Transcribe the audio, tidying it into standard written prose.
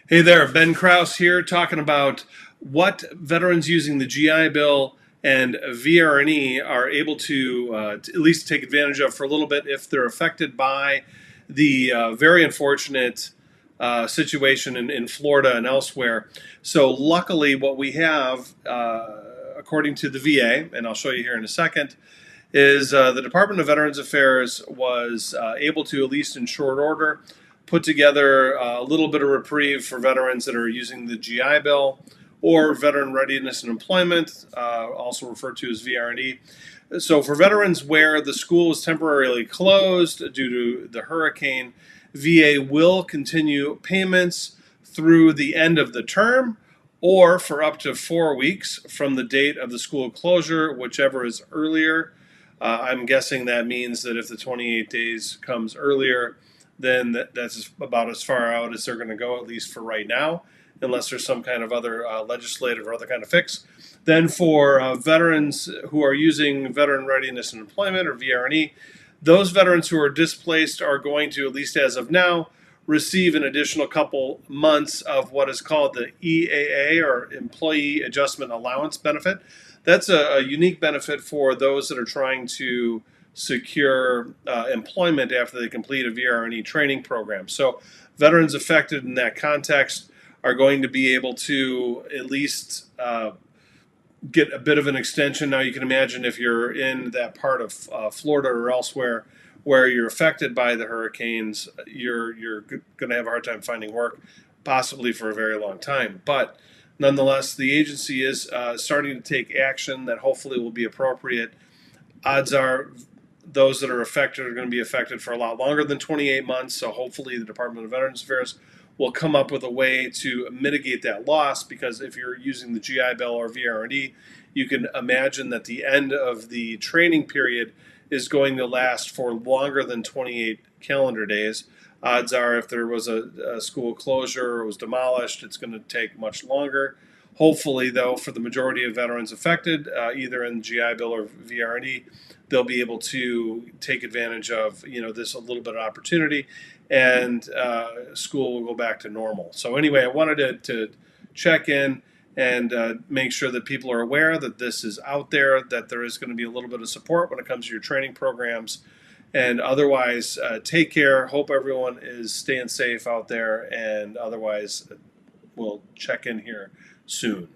Hey there, Ben Krause here talking about what veterans using the GI Bill and VR&E are able to at least take advantage of for a little bit if they're affected by the very unfortunate situation in Florida and elsewhere. So, luckily, what we have, according to the VA, and I'll show you here in a second, is the Department of Veterans Affairs was able to, at least in short order, put together a little bit of reprieve for veterans that are using the GI Bill or Veteran Readiness and Employment, also referred to as VR&E. So for veterans where the school was temporarily closed due to the hurricane, VA will continue payments through the end of the term or for up to 4 weeks from the date of the school closure, whichever is earlier. I'm guessing that means that if the 28 days comes earlier, then that's about as far out as they're going to go, at least for right now, unless there's some kind of other legislative or other kind of fix. Then for veterans who are using Veteran Readiness and Employment, or VR&E, those veterans who are displaced are going to, at least as of now, receive an additional couple months of what is called the EAA, or Employee Adjustment Allowance benefit. That's a unique benefit for those that are trying to secure employment after they complete a VR&E training program. So veterans affected in that context are going to be able to at least get a bit of an extension. Now you can imagine if you're in that part of Florida or elsewhere where you're affected by the hurricanes, you're going to have a hard time finding work, possibly for a very long time. But nonetheless, the agency is starting to take action that hopefully will be appropriate. Odds are those that are affected are going to be affected for a lot longer than 28 months. So hopefully the Department of Veterans Affairs will come up with a way to mitigate that loss, because if you're using the GI Bill or VR&E, you can imagine that the end of the training period is going to last for longer than 28 calendar days. Odds are if there was a school closure or was demolished, it's going to take much longer. Hopefully, though, for the majority of veterans affected, either in the GI Bill or VR&E, they'll be able to take advantage of this a little bit of opportunity, and school will go back to normal. So anyway, I wanted to check in and make sure that people are aware that this is out there, that there is going to be a little bit of support when it comes to your training programs. And otherwise, take care. Hope everyone is staying safe out there, and otherwise, we'll check in here soon.